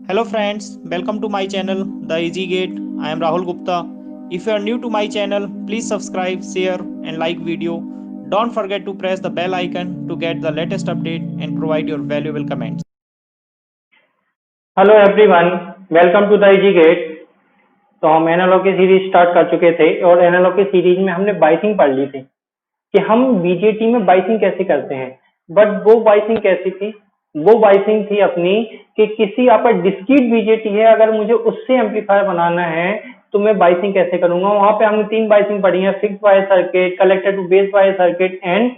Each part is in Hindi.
Hello friends, welcome to my channel The Easy Gate. I am Rahul Gupta. If you are new to my channel, please subscribe, share and like video. Don't forget to press the bell icon to get the latest update and provide your valuable comments. Hello everyone, welcome to the Easy Gate. तो हम एनालॉग की सीरीज स्टार्ट कर चुके थे और एनालॉग की सीरीज में हमने बाइसिंग पढ़ ली थी कि हम बीजेटी में बाइसिंग कैसे करते हैं। बट वो बाइसिंग कैसी थी? वो बाइसिंग थी अपनी कि किसी आपका डिस्क्रीट बीजेटी है, अगर मुझे उससे एम्पलीफायर बनाना है तो मैं बाइसिंग कैसे करूंगा। वहां पे हमने तीन बाइसिंग पढ़ी है, fixed bias circuit, collector to base bias circuit and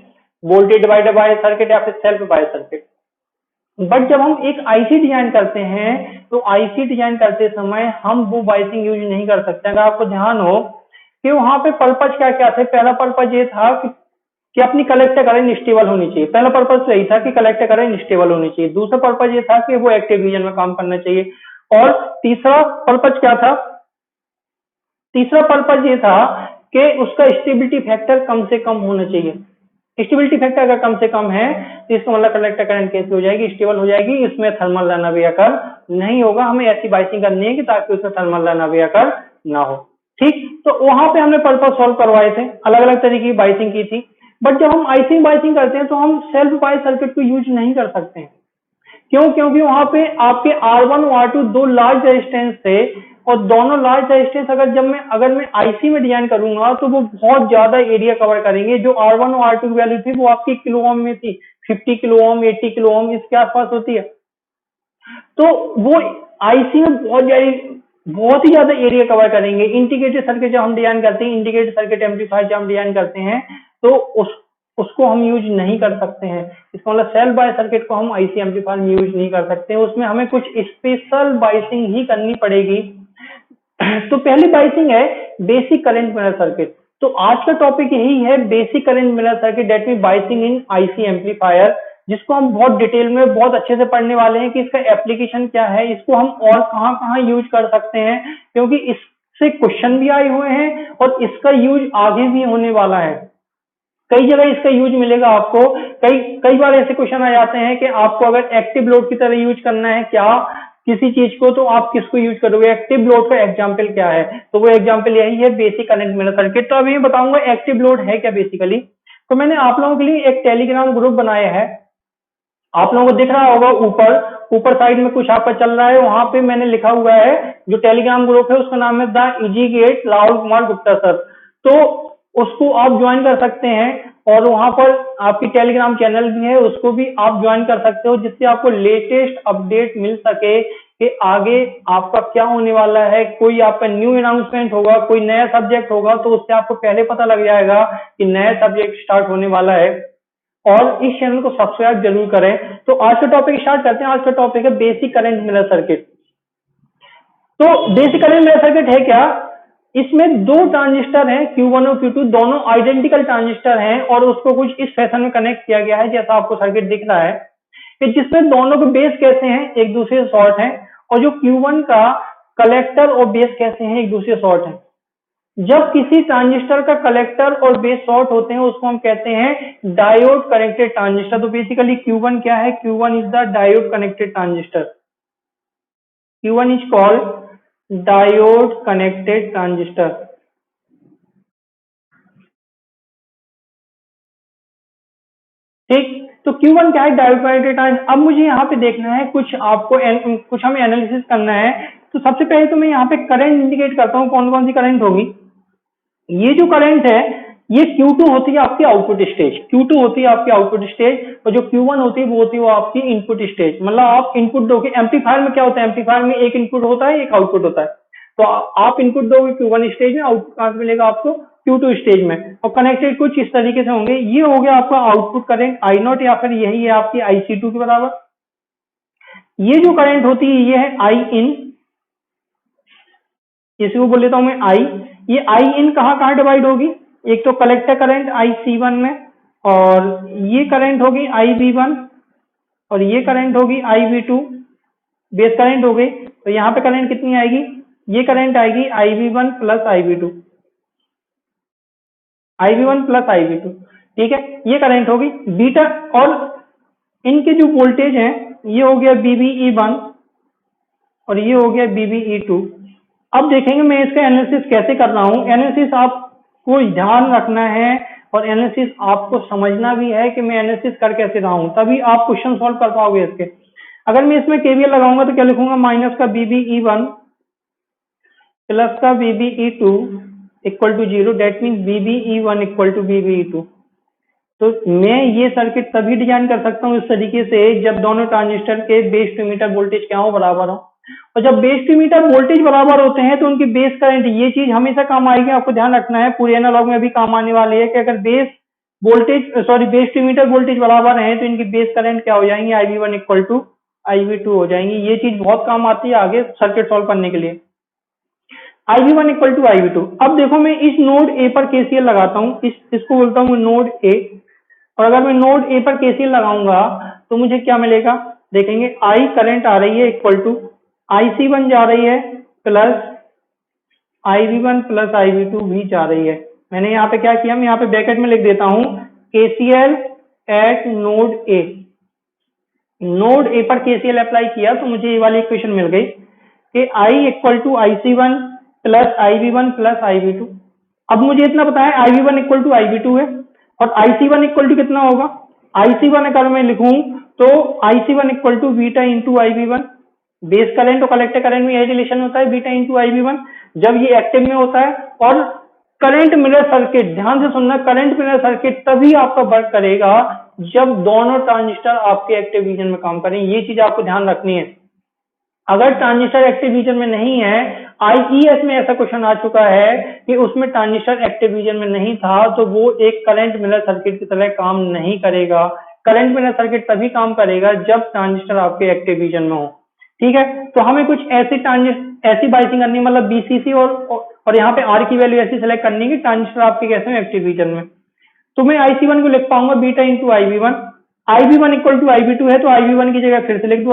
voltage divider bias circuit या फिर सेल्फ बायस सर्किट। बट जब हम एक आईसी डिजाइन करते हैं तो आईसी डिजाइन करते समय हम वो बाइसिंग यूज नहीं कर सकते। अगर आपको ध्यान हो कि वहां पे पर्पज क्या क्या थे, पहला पर्पज ये था कि अपनी कलेक्टर करंट स्टेबल होनी चाहिए। पहला पर्पज तो यही था कि कलेक्टर करंट स्टेबल होनी चाहिए। दूसरा पर्पज ये था कि वो एक्टिव रीजन में काम करना चाहिए। और तीसरा पर्पज क्या था? तीसरा पर्पज ये था कि उसका स्टेबिलिटी फैक्टर कम से कम होना चाहिए। स्टेबिलिटी फैक्टर अगर कम से कम है तो इसका मतलब कलेक्टर करंट कैसे हो जाएगी, स्टेबल हो जाएगी, इसमें थर्मल रनअवे अकर नहीं होगा। हमें ऐसी बाइसिंग करनी है कि ताकि उसमें थर्मल रनअवे अकर ना हो। ठीक, तो वहां पे हमने पर्पज सॉल्व करवाए थे, अलग अलग तरीके की बाइसिंग की थी। बट जब हम आइसिंग बाइसिंग करते हैं तो हम सेल्फ बाइस सर्किट को यूज नहीं कर सकते हैं। क्यों? क्योंकि वहां पे आपके R1 और R2 दो लार्ज रेजिस्टेंस थे और दोनों लार्ज रेजिस्टेंस अगर मैं आईसी में डिजाइन करूंगा तो वो बहुत ज्यादा एरिया कवर करेंगे। जो R1 और R2 की वैल्यू थी वो आपकी किलो ओम में थी, 50 किलो ओम, 80 किलो ओम इसके आसपास होती है। तो वो आईसी में बहुत ही ज्यादा एरिया कवर करेंगे। इंटीग्रेटेड सर्किट जब हम डिजाइन करते हैं, इंटीग्रेटेड सर्किट एम्पलीफायर जब हम डिजाइन करते हैं तो उसको हम यूज नहीं कर सकते हैं। इसका मतलब सेल्फ बायस सर्किट को हम आईसी एम्पलीफायर में यूज नहीं कर सकते हैं, उसमें हमें कुछ स्पेशल बाइसिंग ही करनी पड़ेगी। तो पहली बाइसिंग है बेसिक करंट मिरर सर्किट। तो आज का टॉपिक यही है, basic current mirror circuit, that mean biasing in IC amplifier, जिसको हम बहुत डिटेल में बहुत अच्छे से पढ़ने वाले हैं कि इसका एप्लीकेशन क्या है, इसको हम और कहां कहां यूज कर सकते हैं, क्योंकि इससे क्वेश्चन भी आए हुए हैं और इसका यूज आगे भी होने वाला है। कई जगह इसका यूज मिलेगा आपको। कई कई बार ऐसे क्वेश्चन आ जाते हैं कि आपको अगर एक्टिव लोड की तरह यूज करना है क्या किसी चीज को, तो आप किसको यूज करोगे? एक्टिव लोड का एग्जांपल क्या है? तो वो एग्जांपल यही है, बेसिक करंट मिरर सर्किट। तो अभी मैं बताऊंगा एक्टिव लोड है क्या बेसिकली। तो मैंने आप लोगों के लिए एक टेलीग्राम ग्रुप बनाया है, आप लोगों को दिख रहा होगा ऊपर ऊपर साइड में कुछ आपका चल रहा है, वहां पे मैंने लिखा हुआ है, जो टेलीग्राम ग्रुप है उसका नाम है the Easy gate Rahul Kumar Gupta sir. तो उसको आप ज्वाइन कर सकते हैं और वहां पर आपकी टेलीग्राम चैनल भी है, उसको भी आप ज्वाइन कर सकते हो, जिससे आपको लेटेस्ट अपडेट मिल सके कि आगे आपका क्या होने वाला है। कोई आपका न्यू अनाउंसमेंट होगा, कोई नया सब्जेक्ट होगा, तो उससे आपको पहले पता लग जाएगा कि नया सब्जेक्ट स्टार्ट होने वाला है। और इस चैनल को सब्सक्राइब जरूर करें। तो आज का टॉपिक स्टार्ट करते हैं। आज का टॉपिक है बेसिक करंट मिरर सर्किट। तो बेसिक करंट मिरर सर्किट है क्या? इसमें दो ट्रांजिस्टर हैं, Q1 और Q2, दोनों आइडेंटिकल ट्रांजिस्टर हैं और उसको कुछ इस फैशन में कनेक्ट किया गया है, जैसा आपको सर्किट दिख रहा है कि जिसमें दोनों के बेस कैसे हैं, एक दूसरे से शॉर्ट हैं, और जो Q1 का कलेक्टर और बेस कैसे हैं, एक दूसरे से शॉर्ट हैं। जब किसी ट्रांजिस्टर का कलेक्टर और बेस शॉर्ट होते हैं उसको हम कहते हैं डायोड कनेक्टेड ट्रांजिस्टर। तो बेसिकली Q1 क्या है? Q1 is the diode connected transistor. Q1 is called diode connected transistor. ठीक, तो Q1 क्या है? Diode connected transistor. अब मुझे यहाँ पे देखना है, कुछ हमें एनालिसिस करना है। तो सबसे पहले तो मैं यहाँ पे करंट इंडिकेट करता हूँ, कौन कौन सी करंट होगी। ये जो करंट है ये Q2 होती है आपकी आउटपुट स्टेज, Q2 होती है आपकी आउटपुट स्टेज, और जो Q1 होती है वो होती है वो आपकी इनपुट स्टेज। मतलब आप इनपुट दोगे। एम्पलीफायर में क्या होता है? एम्पलीफायर में एक इनपुट होता है, एक आउटपुट होता है। तो आप इनपुट दोगे Q1 स्टेज में, आउटपुट कहां से मिलेगा आपको? Q2 स्टेज में। और कनेक्टेड कुछ इस तरीके से होंगे। ये हो गया आपका आउटपुट करंट I0, या फिर यही है आपकी IC2 के बराबर। ये जो करंट होती है ये है I in, इसी को बोल लेता हूं मैं I। ये I in कहाँ कहाँ डिवाइड होगी? एक तो कलेक्टर करंट IC1 में, और ये करंट होगी IB1, और ये करंट होगी IB2, बेस करंट हो गई। तो यहाँ पे करंट कितनी आएगी? ये करंट आएगी IB1 plus IB2, IB1 plus IB2। ठीक है, ये करंट होगी बीटा। और इनके जो वोल्टेज हैं ये हो गया BBE1, और ये हो गया BBE2। अब देखेंगे मैं इसका एनालिसिस कैसे कर रहा हूँ। एनालिसिस आपको ध्यान रखना है और एनालिसिस आपको समझना भी है कि मैं एनालिसिस कर कैसे रहा हूँ, तभी आप क्वेश्चन सॉल्व कर पाओगे इसके। अगर मैं इसमें KVL लगाऊंगा तो क्या लिखूंगा, माइनस का BBE1 प्लस का BBE2 equal to 0, that means BBE1 equal to BBE2। तो मैं ये सर्किट तभी डिजाइन कर सकता हूँ इस तरीके से जब दोनों ट्रांजिस्टर के बेस टू मीटर वोल्टेज क्या हो, बराबर हो। और जब बेस टू मीटर वोल्टेज बराबर होते हैं तो उनकी बेस करंट, ये चीज हमेशा काम आएगी, आपको ध्यान रखना है, पूरे एनालॉग में भी काम आने वाली है कि अगर बेस टू मीटर वोल्टेज बराबर है तो इनकी बेस करंट क्या हो जाएंगी, IB1 इक्वल टू IB2 हो जाएंगी। ये चीज बहुत काम आती है आगे सर्किट सॉल्व करने के लिए। IB1 equal to IB2। अब देखो मैं इस नोड ए पर KCL लगाता हूँ, इसको बोलता हूँ नोड ए। और अगर मैं नोड ए पर KCL लगाऊंगा तो मुझे क्या मिलेगा, देखेंगे I करंट आ रही है इक्वल टू IC1 जा रही है प्लस IB1 प्लस IB2 भी जा रही है। मैंने यहाँ पे क्या किया, मैं यहाँ पे ब्रैकेट में लिख देता हूँ KCL eight node A. Node A पर KCL अप्लाई किया तो मुझे ये वाली इक्वेशन मिल गई कि I equal to IC1 plus IB1 plus IB2। अब मुझे इतना पता है IB1 इक्वल टू IB2 है और IC1 इक्वल टू कितना होगा, IC1 अगर मैं लिखूं तो IC1 equal to beta into IB1। Base current और कलेक्टर करंट में यही रिलेशन होता है, बीटा इंटू IB1 जब ये एक्टिव में होता है। और करंट मिरर सर्किट, ध्यान से सुनना, करंट मिरर सर्किट तभी आपका वर्क करेगा जब दोनों ट्रांजिस्टर आपके एक्टिव रीजन में काम करें। ये चीज आपको ध्यान रखनी है। अगर ट्रांजिस्टर एक्टिव रीजन में नहीं है, IES में ऐसा क्वेश्चन आ चुका है कि उसमें ट्रांजिस्टर एक्टिव रीजन में नहीं था, तो वो एक करंट मिरर सर्किट की तरह काम नहीं करेगा। करंट मिरर सर्किट तभी काम करेगा जब ट्रांजिस्टर आपके एक्टिव रीजन में हो। ठीक है, तो हमें कुछ ऐसी बाइसिंग करनी, मतलब BCC और यहाँ पे R की वैल्यू ऐसी सेलेक्ट करनी है कि ट्रांजिस्टर आपके कैसे में, एक्टिव रीजन में। तो मैं IC1 को लिख पाऊंगा beta into IB1। IB1 equal to IB2 है तो IB1 की जगह फिर से लिख दो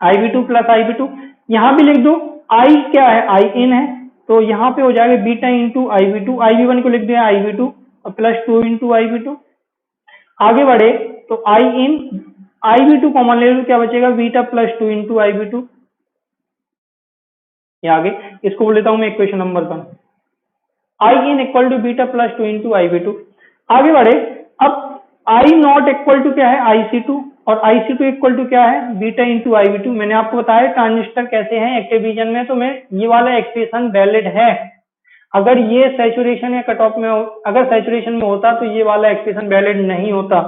IB2 प्लस IB2। यहां भी लिख दो, I क्या है, I in है, तो यहाँ पे हो जाएगा बीटा इंटू IB2। IB1 को लिख दिया IB2 और प्लस 2 इंटू IB2। आगे बढ़े तो I in IB2 कॉमन ले लो, क्या बचेगा, बीटा प्लस 2 इंटू IB2। ये आगे इसको बोल लेता हूं मैं equation number 1। I in equal to beta plus 2 into IB2। आगे बढ़े, अब I नॉट इक्वल टू क्या है, IC2 और IC2 इक्वल टू क्या है, बीटा इंटू IB2। मैंने आपको बताया ट्रांजिस्टर कैसे हैं एक्टिव रीजन में, तो मैं ये वाला एक्सप्रेशन वैलिड है। अगर ये सैचुरेशन या कट ऑफ में हो, अगर सैचुरेशन में होता तो ये वाला एक्सप्रेशन वैलिड नहीं होता।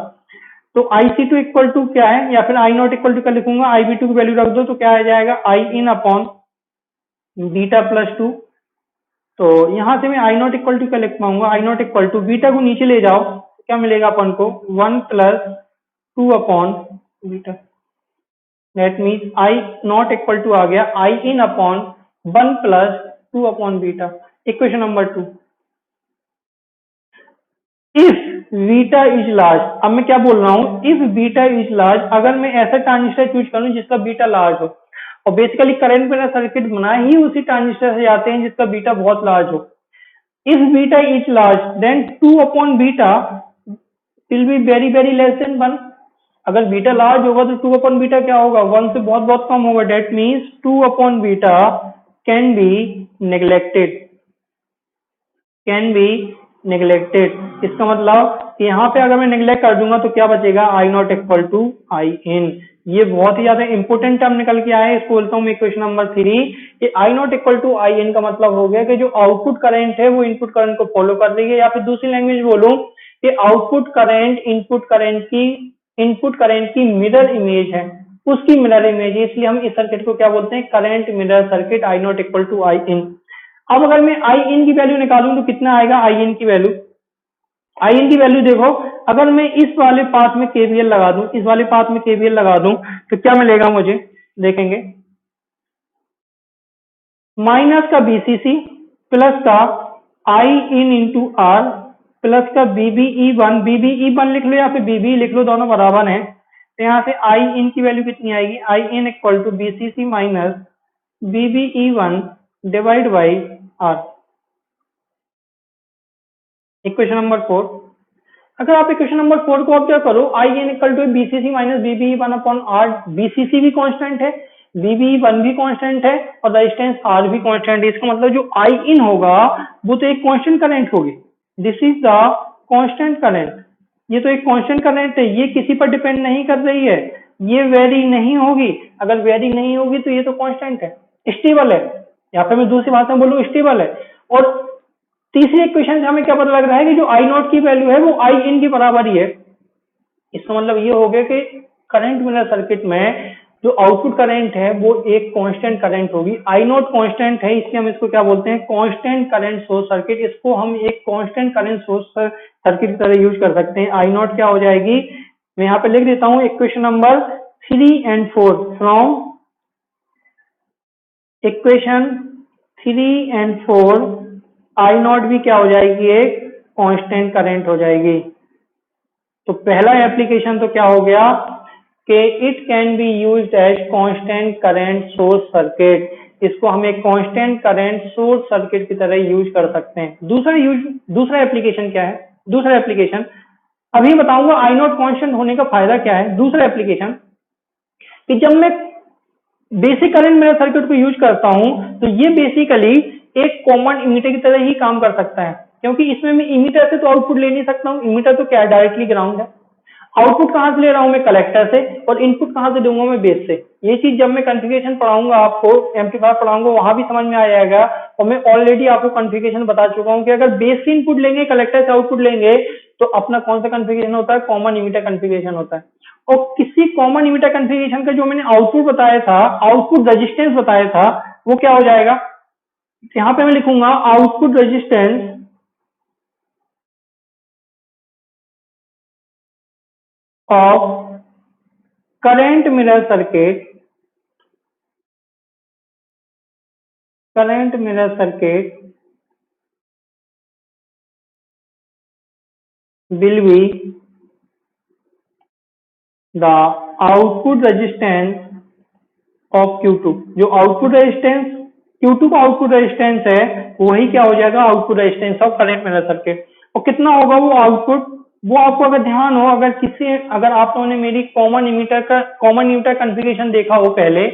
तो IC2 इक्वल टू क्या है, या फिर I नॉट इक्वल टू क्या लिखूंगा, IB2 की वैल्यू रख दो तो क्या आ जाएगा, I in upon beta plus 2। तो यहां से मैं I नॉट इक्वल टू क्या लिख पाऊंगा, I not equal to beta को नीचे ले जाओ तो क्या मिलेगा अपन को, 1 plus 2 upon beta. That means I not equal to आ गया I in upon 1 plus 2 upon beta. Equation number 2, if beta is large. अब मैं क्या बोल रहा हूं, इफ बीटा इज लार्ज, अगर मैं ऐसा ट्रांजिस्टर चूज करूं जिसका बीटा लार्ज हो, और बेसिकली करंट मिरर सर्किट बना ही उसी ट्रांजिस्टर से जाते हैं जिसका बीटा बहुत लार्ज हो। If beta is large then 2 upon beta will be very very less than 1। अगर बीटा लार्ज होगा तो 2 अपॉन बीटा क्या होगा, 1 से बहुत बहुत कम होगा। That means 2 upon beta can be neglected, can be neglected. इसका मतलब कि यहाँ पे अगर मैं नेग्लेक्ट कर दूंगा तो क्या बचेगा, I not equal to I in। ये बहुत ही ज्यादा इंपोर्टेंट टर्म निकल के आया है, इसको बोलता हूँ मैं इक्वेशन नंबर 3 कि I not equal to I in का मतलब हो गया कि जो आउटपुट करंट है वो इनपुट करंट को फॉलो कर रही है, या फिर दूसरी लैंग्वेज बोलूं कि आउटपुट करंट इनपुट करंट की मिरर इमेज है, उसकी मिरर इमेज है। इसलिए हम इस सर्किट को क्या बोलते हैं, current mirror circuit, I not equal to I in। अब अगर मैं I in की वैल्यू निकालूं तो कितना आएगा, I in की वैल्यू, I in की वैल्यू देखो, अगर मैं इस वाले पाथ में KVL लगा दूं, इस वाले पाथ में KVL लगा दूं तो क्या मिलेगा मुझे, देखेंगे, माइनस का BCC प्लस का I in into R plus का BBE1 लिख लो या फिर BBE लिख लो, दोनों बराबर हैं। तो यहाँ से I in की वैल्यू कितनी आएगी, I in equal to BCC minus BBE1 divide by R। Equation number 4, अगर आप इक्वेशन नंबर 4 को ऑब्जर्व करो, I in equal to BCC minus BBE1 upon R। BCC भी कांस्टेंट है, VB1 भी कांस्टेंट है और रेजिस्टेंस R भी कांस्टेंट है। इसका मतलब जो I in होगा वो तो एक कांस्टेंट करंट होगी। This is the constant current. ये तो एक कांस्टेंट करंट है, ये किसी पर डिपेंड नहीं कर रही है, ये वेरी नहीं होगी। अगर वेरी नहीं होगी तो ये तो कांस्टेंट है, स्टेबल है। यहाँ पे मैं दूसरी भाषा में बोलूँ स्टेबल है। और तीसरी इक्वेशन से हमें क्या पता लग रहा है कि जो I नॉट की वैल्यू है वो I in के बराबर ही है। इसका मतलब ये हो गया कि करंट मिरर सर्किट में जो आउटपुट करंट है वो एक कांस्टेंट करंट होगी। आई नॉट कांस्टेंट है, इसलिए हम इसको क्या बोलते हैं, कांस्टेंट करंट सोर्स सर्किट। इसको हम एक कांस्टेंट करंट सोर्स सर्किट की तरह यूज कर सकते हैं। आई नॉट क्या हो जाएगी, मैं यहाँ पे लिख देता हूँ equation number 3 and 4 from equation 3 and 4 I not भी क्या हो जाएगी, एक कांस्टेंट करंट हो जाएगी। तो पहला एप्लीकेशन तो क्या हो गया कि it can be used as constant current source circuit. इसको हम एक कांस्टेंट करंट सोर्स सर्किट की तरह यूज कर सकते हैं। दूसरा एप्लीकेशन क्या है, दूसरा एप्लीकेशन अभी बताऊंगा आई नॉट कांस्टेंट होने का फायदा क्या है। दूसरा एप्लीकेशन कि जब मैं बेसिक करंट मेरा सर्किट को यूज करता हूं तो ये बेसिकली एक कॉमन इमीटर की तरह ही काम कर सकता है, क्योंकि इसमें मैं इमीटर से तो आउटपुट ले नहीं सकता हूँ। इमीटर तो क्या है, डायरेक्टली ग्राउंड है। आउटपुट कहां से ले रहा हूं मैं, कलेक्टर से, और इनपुट कहां से दूंगा मैं, बेस से। ये चीज जब मैं कॉन्फ़िगरेशन पढ़ाऊंगा आपको, एम्पलीफायर पढ़ाऊंगा, वहां भी समझ में आ जाएगा। और मैं ऑलरेडी आपको कॉन्फ़िगरेशन बता चुका हूं कि अगर बेस से इनपुट लेंगे, कलेक्टर से आउटपुट लेंगे, तो अपना कौन सा कॉन्फ़िगरेशन होता है, कॉमन इमीटर कॉन्फ़िगरेशन होता है। और किसी कॉमन इमीटर कॉन्फ़िगरेशन का जो मैंने आउटपुट बताया था, आउटपुट रेजिस्टेंस बताया था, वो क्या हो जाएगा, यहाँ पे मैं लिखूंगा output resistance of current mirror circuit, current mirror circuit will be the output resistance of Q2। जो आउटपुट रेजिस्टेंस Q2 का आउटपुट रेजिस्टेंस है, वही क्या हो जाएगा, output resistance of current mirror circuit. और कितना होगा वो आउटपुट, वो आपको अगर ध्यान हो, अगर आप लोगों ने मेरी कॉमन इमीटर कॉन्फ़िगरेशन देखा हो पहले,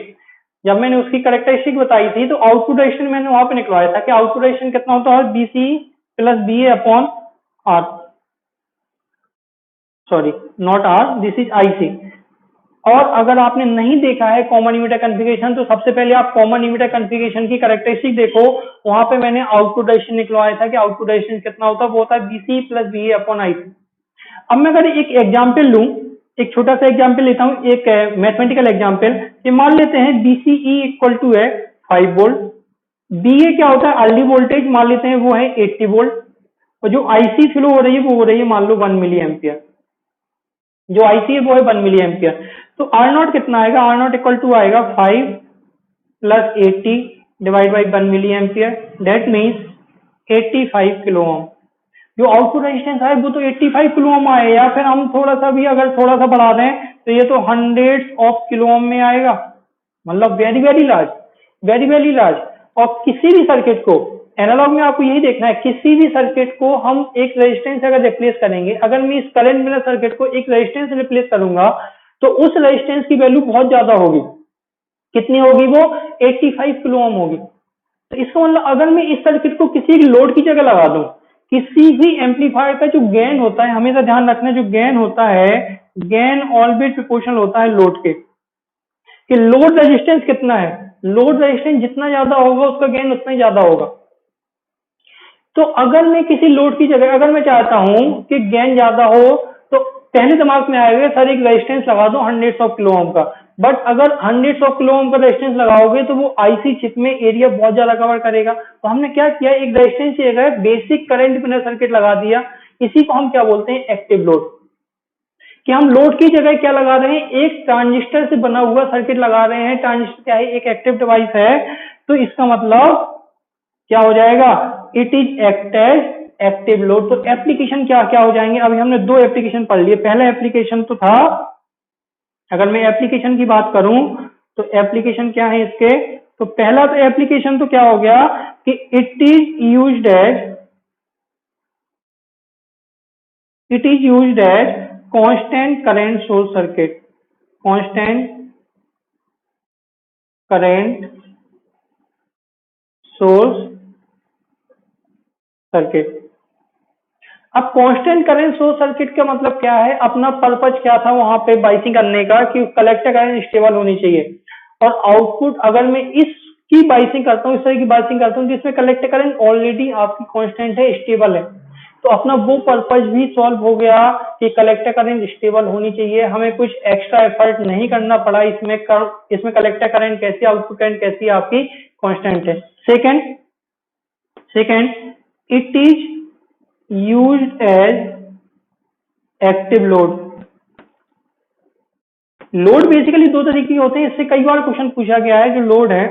जब मैंने उसकी कैरेक्टरिस्टिक बताई थी, तो आउटपुट रेजिस्टेंस मैंने वहां पे निकलवाया था कि आउटपुट रेजिस्टेंस कितना होता है, BC plus BA upon R, sorry not R, this is IC। और अगर आपने नहीं देखा है कॉमन इमीटर कॉन्फ़िगरेशन, तो सबसे पहले आप कॉमन इमीटर कॉन्फ़िगरेशन की कैरेक्टरिस्टिक देखो। वहां पे मैंने आउटपुट रेजिस्टेंस निकलवाया था कि आउटपुट रेजिस्टेंस कितना होता है, वो होता है BC plus BA upon IC। अब मैं अगर एक एग्जाम्पल लूं, एक छोटा सा एग्जाम्पल लेता हूं, एक मैथमेटिकल एग्जाम्पल, कि मान लेते हैं BCE इक्वल टू है 5 वोल्ट, BA क्या होता है, अर्ली वोल्टेज मान लेते हैं वो है 80 वोल्ट, और जो IC फ्लो हो रही है वो हो रही है मान लो 1 मिली एम्पियर। जो IC है वो है 1 मिली एम्पियर। तो आर नॉट कितना आएगा, आर नॉट इक्वल टू आएगा 5 plus 80 divide by 1 milli ampere, that means 85 kilo ohm. जो आउटपुट रेजिस्टेंस है वो तो 85 किलो ओम आए, या फिर हम थोड़ा सा भी अगर थोड़ा सा बढ़ा दें तो ये तो हंड्रेड्स ऑफ किलो ओम में आएगा, मतलब very very large, very very large. और किसी भी सर्किट को एनालॉग में आपको यही देखना है, किसी भी सर्किट को हम एक रेजिस्टेंस अगर रिप्लेस करेंगे, अगर मैं इस करंट मिरर सर्किट को एक रेजिस्टेंस से रिप्लेस करूंगा तो उस रेजिस्टेंस की वैल्यू बहुत ज्यादा होगी। कितनी होगी वो, 85 किलो ओम होगी। तो इसका मतलब अगर मैं इस सर्किट को किसी लोड की जगह लगा दूं, किसी भी एम्पलीफायर का जो गेन होता है, हमेशा ध्यान रखना, जो गेन होता है, गेन ऑलवेज प्रोपोर्शनल होता है लोड के, कि लोड रेजिस्टेंस कितना है, लोड रेजिस्टेंस जितना ज्यादा होगा उसका गेन उतना ही ज्यादा होगा। तो अगर मैं किसी लोड की जगह, अगर मैं चाहता हूं कि गेन ज्यादा हो, तो पहले दिमाग में आएगा सर एक रेजिस्टेंस लगा दो 100 किलो ओम का। बट अगर 100 किलो ओम का रेजिस्टेंस लगाओगे तो वो आईसी चिप में एरिया बहुत ज्यादा कवर करेगा। तो हमने क्या किया, एक रेजिस्टेंस की जगह बेसिक करंट मिरर सर्किट लगा दिया। इसी को हम क्या बोलते हैं, एक्टिव लोड। कि हम लोड की जगह क्या लगा रहे हैं, एक ट्रांजिस्टर से बना हुआ सर्किट लगा रहे हैं। ट्रांजिस्टर क्या है, एक एक्टिव डिवाइस है। तो इसका मतलब क्या हो जाएगा, it is act as active load. तो एप्लीकेशन क्या क्या हो जाएंगे, अभी हमने दो एप्लीकेशन पढ़ लिए। पहला एप्लीकेशन तो था, अगर मैं एप्लीकेशन की बात करूं तो एप्लीकेशन क्या है इसके, तो पहला तो एप्लीकेशन तो क्या हो गया कि it is used as constant current source circuit, constant current source circuit. अब कांस्टेंट करंट सोर्स सर्किट का मतलब क्या है, अपना पर्पज क्या था वहां पे बाइसिंग करने का कि कलेक्टर करंट स्टेबल होनी चाहिए, और आउटपुट अगर मैं इसकी बाइसिंग करता हूँ, इस तरह की बाइसिंग करता हूँ जिसमें कलेक्टर करंट ऑलरेडी आपकी कांस्टेंट है, स्टेबल है, तो अपना वो पर्पज भी सॉल्व हो गया कि कलेक्टर करंट स्टेबल होनी चाहिए, हमें कुछ एक्स्ट्रा एफर्ट नहीं करना पड़ा इसमें कलेक्टर करंट कैसी, आउटपुट करंट कैसी आपकी कांस्टेंट है। Second it is used as active load. Load basically दो तरीके के होते हैं, इससे कई बार क्वेश्चन पूछा गया है। जो लोड है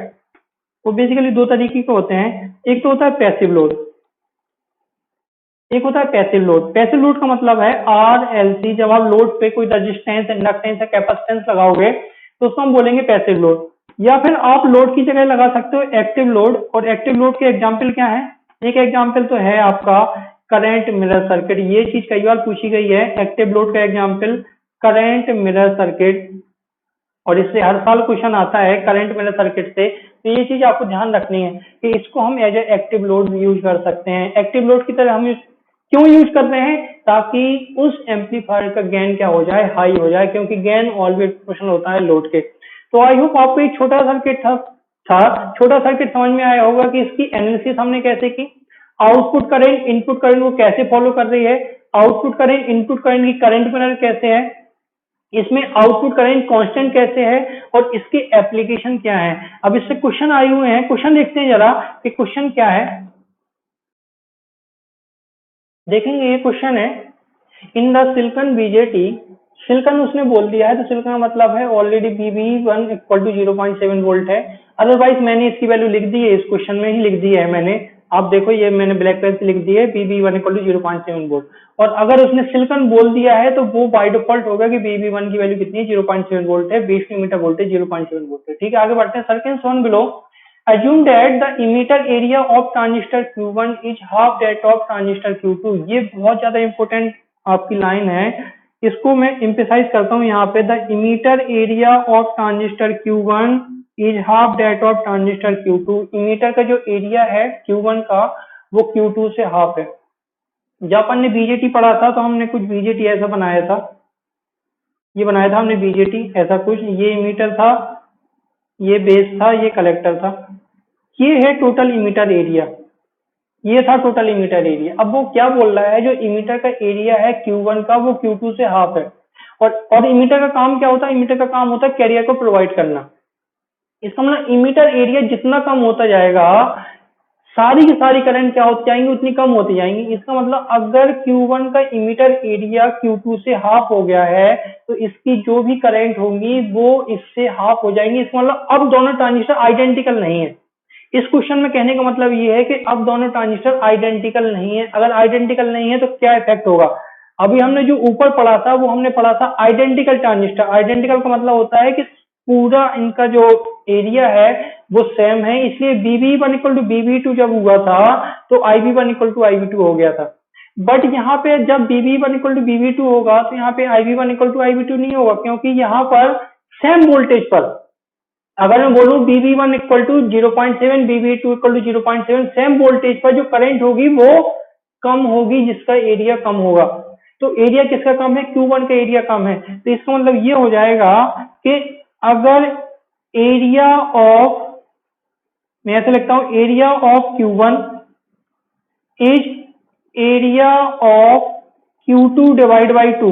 वो बेसिकली दो तरीके के होते हैं, एक तो होता है पैसिव लोड, एक होता है पैसिव लोड। पैसिव लोड का मतलब है RLC, जब आप लोड पे कोई रेजिस्टेंस, इंडक्टेंस या कैपेसिटेंस लगाओगे तो उसको हम बोलेंगे पैसिव लोड। या फिर आप लोड की जगह लगा सकते हो एक्टिव लोड, और एक्टिव लोड के एग्जांपल क्या है, एक एग्जांपल तो है आपका करंट मिरर सर्किट, ये चीज कई बार पूछी गई है। एक्टिव लोड का एग्जांपल करंट मिरर सर्किट, और इससे हर साल क्वेश्चन आता है करंट मिरर सर्किट से, तो ये चीज आपको ध्यान रखनी है कि इसको हम as a active load use कर सकते हैं। एक्टिव लोड की तरह हम क्यों यूज कर रहे हैं, ताकि उस एम्पलीफायर का गेन क्या हो जाए, हाई हो जाए, क्योंकि गेन ऑलवेज प्रोपोर्शनल होता है लोड के। तो आई होप आपको एक छोटा सर्किट था छोटा सर्किट समझ में आया होगा कि इसकी एनालिसिस हमने कैसे की, आउटपुट करंट इनपुट करंट को कैसे फॉलो कर रही है, आउटपुट करंट इनपुट करंट की करंट मिरर कैसे है, इसमें आउटपुट करंट कांस्टेंट कैसे है, और इसके एप्लीकेशन क्या है। अब इससे क्वेश्चन आए हुए हैं, क्वेश्चन देखते हैं जरा कि क्वेश्चन क्या है। देखेंगे ये क्वेश्चन है, in the silicon BJT, silicon उसने बोल दिया है, तो सिलिकॉन का मतलब है already BB1 equal to 0.7 volt है। अदरवाइज मैंने इसकी वैल्यू लिख दी है, इस क्वेश्चन में ही लिख दी है मैंने, आप देखो ये मैंने ब्लैक पेन से लिख दी है BB1 इक्वल टू 0.7 वोल्ट। और अगर उसने सिलिकॉन बोल दिया है तो वो बाय डिफॉल्ट होगा कि BB1 की वैल्यू कितनी है, 0.7 वोल्ट है, बेस में मीटर वोल्टेज 0.7 वोल्ट है। ठीक है, आगे बढ़ते हैं। Circuit shown below, assume that the emitter area of transistor Q1 is half that of transistor Q2। ये बहुत ज्यादा इंपॉर्टेंट आपकी लाइन है, इसको मैं एम्फेसाइज करता हूँ यहाँ पे। The emitter area of transistor Q1 is half that of transistor Q2। Emitter का जो एरिया है Q1 का वो Q2 से हाफ है। जब अपन ने बीजेटी पढ़ा था तो हमने कुछ बीजेटी ऐसा बनाया था, ये बनाया था हमने बीजेटी ऐसा कुछ, ये इमीटर था, ये बेस था, ये कलेक्टर था, ये है टोटल इमीटर एरिया, ये था टोटल इमीटर एरिया। अब वो क्या बोल रहा है, जो इमीटर का एरिया है Q1 का वो Q2 से हाफ है, और इमीटर का काम क्या होता है, इमीटर का काम होता है कैरियर को प्रोवाइड करना। इसका मतलब इमीटर एरिया जितना कम होता जाएगा, सारी की सारी करंट क्या होती जाएंगी, उतनी कम होती जाएंगी। इसका मतलब अगर Q1 का इमीटर एरिया Q2 से हाफ हो गया है तो इसकी जो भी करंट होगी वो इससे हाफ हो जाएंगी। इसका मतलब अब दोनों ट्रांजिस्टर आइडेंटिकल नहीं है। इस क्वेश्चन में कहने का मतलब ये है कि अब दोनों ट्रांजिस्टर आइडेंटिकल नहीं है। अगर आइडेंटिकल नहीं है तो क्या इफेक्ट होगा, अभी हमने जो ऊपर पढ़ा था वो हमने पढ़ा था आइडेंटिकल ट्रांजिस्टर। आइडेंटिकल का मतलब होता है कि पूरा इनका जो एरिया है वो सेम है, इसलिए BB1 इक्वल टू BB2 जब हुआ था तो IB1 इक्वल टू IB2 हो गया था। बट यहाँ पे जब BB1 इक्वल टू BB2 होगा तो यहाँ पे IB1 इक्वल टू IB2 नहीं होगा, क्योंकि यहाँ पर सेम वोल्टेज पर, अगर मैं बोलूं BB1 equal to 0.7, BB2 equal to 0.7, same voltage पर जो करंट होगी वो कम होगी जिसका एरिया कम होगा। तो एरिया किसका कम है, Q1 का एरिया कम है। तो इसका मतलब ये हो जाएगा कि अगर एरिया ऑफ, मैं ऐसे लिखता हूं, area of Q1 is area of Q2 divide by 2,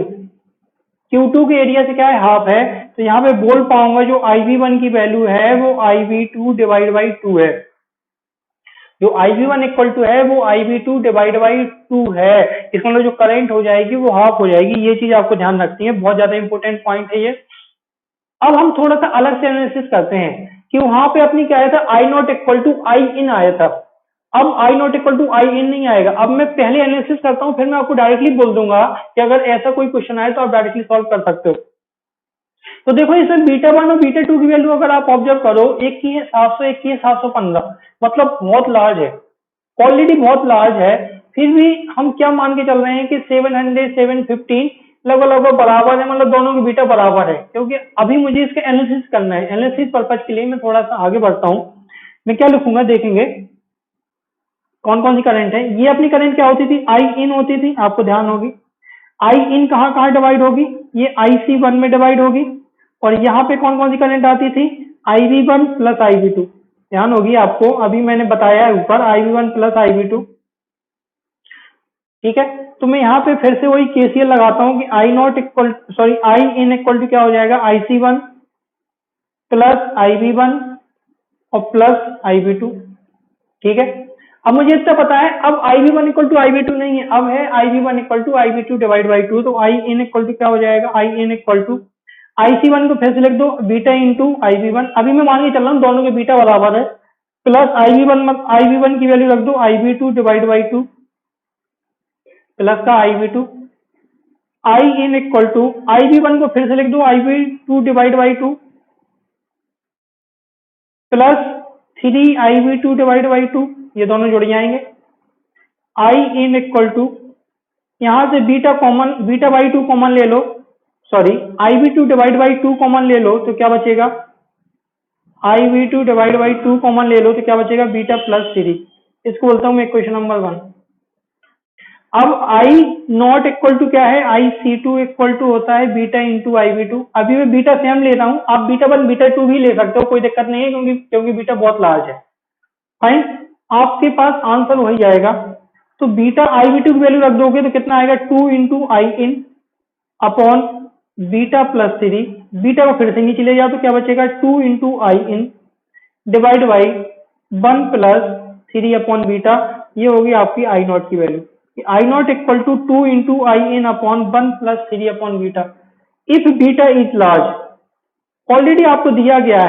Q2 के एरिया से क्या है, हाफ है, तो यहाँ पे बोल पाऊंगा जो IB1 की वैल्यू है वो IB2 डिवाइड बाई 2 है। जो IB1 इक्वल टू है वो IB2 डिवाइड बाई 2 है। इसका मतलब जो करंट हो जाएगी वो हाफ हो जाएगी। ये चीज आपको ध्यान रखनी है, बहुत ज्यादा इंपॉर्टेंट पॉइंट है ये। अब हम थोड़ा सा अलग से एनालिसिस करते हैं कि वहां पे अपनी क्या आया था, I0 इक्वल टू I इन आया था। अब I0 इक्वल टू I इन नहीं आएगा। अब मैं पहले एनालिसिस करता हूं, फिर मैं आपको डायरेक्टली बोल दूंगा कि अगर ऐसा कोई क्वेश्चन आए तो आप डायरेक्टली सॉल्व कर सकते हो। तो देखो इसमें β1 और β2 की वैल्यू अगर आप ऑब्जर्व करो, एक की है 700, एक की है 715, मतलब बहुत लार्ज है, ऑलरेडी बहुत लार्ज है। फिर भी हम क्या मान के चल रहे हैं कि 700, 715 लगभग लगभग बराबर है, मतलब दोनों की बीटा बराबर है, क्योंकि अभी मुझे इसका एनालिसिस करना है। एनालिसिस पर्पज के लिए मैं थोड़ा सा आगे बढ़ता हूँ। मैं क्या लिखूंगा देखेंगे कौन कौन सी करंट है। ये अपनी करंट क्या होती थी, आई इन होती थी, आपको ध्यान होगी। आई इन कहाँ कहाँ डिवाइड होगी, ये IC1 में डिवाइड होगी। और यहाँ पे कौन कौन सी करंट आती थी, IV1 प्लस IV2, ध्यान होगी आपको, अभी मैंने बताया है ऊपर IV1 प्लस IV2। ठीक है, तो मैं यहाँ पे फिर से वही KCL लगाता हूँ कि आई इन इक्वल टू क्या हो जाएगा, IC1 प्लस IV1 और प्लस IV2। ठीक है, अब मुझे इतना पता है, अब IV1 इक्वल टू IV2 नहीं है, अब है IV1 equal to IV2 divide by 2। तो आई इन इक्वल टू क्या हो जाएगा, आई इन इक्वल टू IC1 को फिर से लिख दो बीटा इंटू IV1, अभी मैं मान के चल रहा हूँ दोनों के बीटा बराबर है, प्लस IV1 की वैल्यू रख दो IV2 डिवाइड बाई 2 प्लस का IV2। I in equal to IV1 को फिर से लिख दो IV2 divide by 2 plus 3IV2 divide by 2, ये दोनों जुड़ जाएंगे। आई इन इक्वल टू यहां से बीटा बाई 2 कॉमन ले लो, sorry IV2 divide by 2 common ले लो तो क्या बचेगा, IV2 डिवाइड बाई 2 कॉमन ले लो तो क्या बचेगा, बीटा प्लस 3। इसको बोलता हूं मैं इक्वेशन नंबर 1। अब आई नॉट इक्वल टू क्या है, IC2 इक्वल टू होता है बीटा इंटू IV2। अभी मैं बीटा सेम ले रहा हूं, आप बीटा 1 बीटा 2 भी ले सकते हो, कोई दिक्कत नहीं है, क्योंकि बीटा बहुत लार्ज है। फाइन, आपके पास आंसर वही जाएगा। तो बीटा IV2 की वैल्यू रख दोगे तो कितना आएगा, 2 into I in upon beta plus 3। Beta को फिर से नीचे ले जाओ तो क्या बचेगा, 2 into I in divide by 1 plus 3 upon beta. ये होगी आपकी आई नॉट की वैल्यू, I not equal to 2 into I in upon 1 plus 3 upon beta. If beta is large, already आपको दिया गया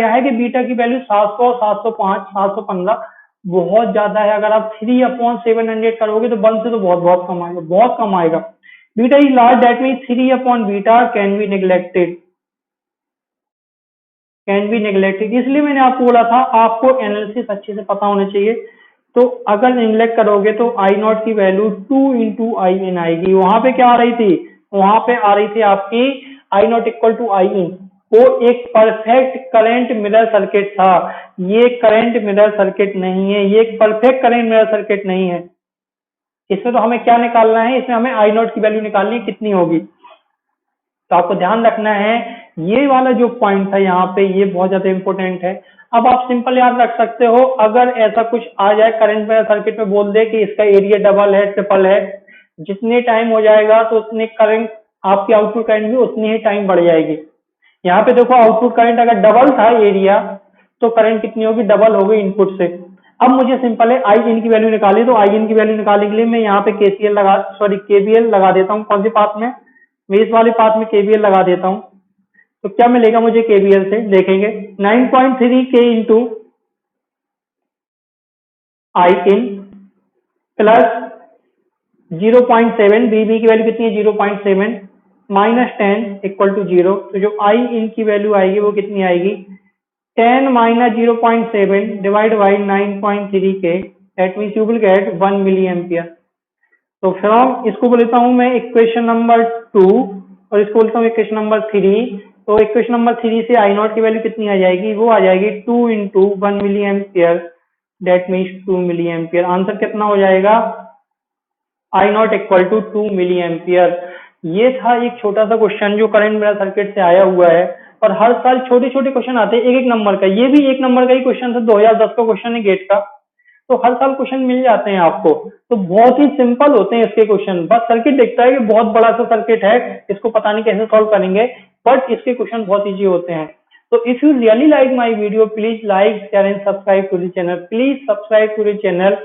है कि बीटा की वैल्यू 700, 705, 715 बहुत ज्यादा है। अगर आप 3 अपॉन 700 करोगे तो 1 से तो बहुत बहुत कम आएगा, बहुत कम आएगा। Beta is large, that mean 3 upon beta can be neglected, इसलिए मैंने आपको बोला था आपको एनालिसिस अच्छे से पता होना चाहिए। तो अगर नेग्लेक्ट करोगे तो आई नॉट की वैल्यू 2 इंटू आई इन आएगी। वहां पे क्या आ रही थी, वहां पे आ रही थी आपकी आई नॉट इक्वल टू आई इन, वो एक परफेक्ट करंट मिरर सर्किट था। ये करंट मिरर सर्किट नहीं है, ये एक परफेक्ट करंट मिरर सर्किट नहीं है। इसमें तो हमें क्या निकालना है, इसमें हमें आई नॉट की वैल्यू निकालनी है, कितनी होगी। तो आपको ध्यान रखना है, ये वाला जो पॉइंट था यहाँ पे, ये बहुत ज्यादा इंपॉर्टेंट है। अब आप सिंपल याद रख सकते हो, अगर ऐसा कुछ आ जाए करंट मिरर सर्किट में, बोल दे कि इसका एरिया डबल है, ट्रिपल है, जितने टाइम हो जाएगा तो उतने करंट, आपकी आउटपुट करंट भी उतनी ही टाइम बढ़ जाएगी। यहाँ पे देखो आउटपुट करंट अगर डबल था एरिया, तो करंट कितनी होगी, डबल होगी इनपुट से। अब मुझे सिंपल है आई इन की वैल्यू निकाली, तो आई इन की वैल्यू निकालने के लिए मैं यहाँ पे KVL लगा देता हूँ। कौन से पाथ में, मैं इस वाले पाथ में KVL लगा देता हूँ। तो क्या मिलेगा मुझे KVL से, देखेंगे 9.3 K into I in plus 0.7, BB की वैल्यू कितनी है 0.7 माइनस 10 इक्वल टू 0। तो जो आई इन की वैल्यू आएगी वो कितनी आएगी, 10 minus 0.7 divide by 9.3 K, that means you will get 1 milli ampere. तो फ्रॉम, इसको बोलता हूं मैं इक्वेशन नंबर 2 और इसको बोलता हूँ इक्वेशन नंबर 3। तो इक्वेशन नंबर 3 से आई नॉट की वैल्यू कितनी आ जाएगी, वो आ जाएगी 2 into 1 milli ampere, that means 2 milli ampere. Answer कितना हो जाएगा, I not equal to 2 milli ampere. ये था एक छोटा सा क्वेश्चन जो करंट मिरर सर्किट से आया हुआ है, और हर साल छोटे छोटे क्वेश्चन आते हैं एक एक नंबर का। ये भी 1 नंबर का ही क्वेश्चन था, 2010 का क्वेश्चन है गेट का। तो हर साल क्वेश्चन मिल जाते हैं आपको, तो बहुत ही सिंपल होते हैं इसके क्वेश्चन। बस सर्किट दिखता है कि बहुत बड़ा सा सर्किट है, इसको पता नहीं कैसे सॉल्व करेंगे, बट इसके क्वेश्चन बहुत इजी होते हैं। तो if you really like my video, please like, share and subscribe to the channel, please subscribe to the channel.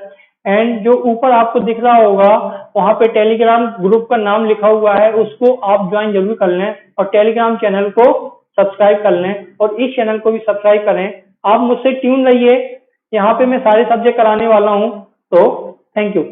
And जो ऊपर आपको दिख रहा होगा वहां पे टेलीग्राम ग्रुप का नाम लिखा हुआ है, उसको आप ज्वाइन जरूर कर लें, और टेलीग्राम चैनल को सब्सक्राइब कर लें, और इस चैनल को भी सब्सक्राइब करें। आप मुझसे ट्यून रहिए, यहाँ पे मैं सारे सब्जेक्ट कराने वाला हूँ। तो थैंक यू।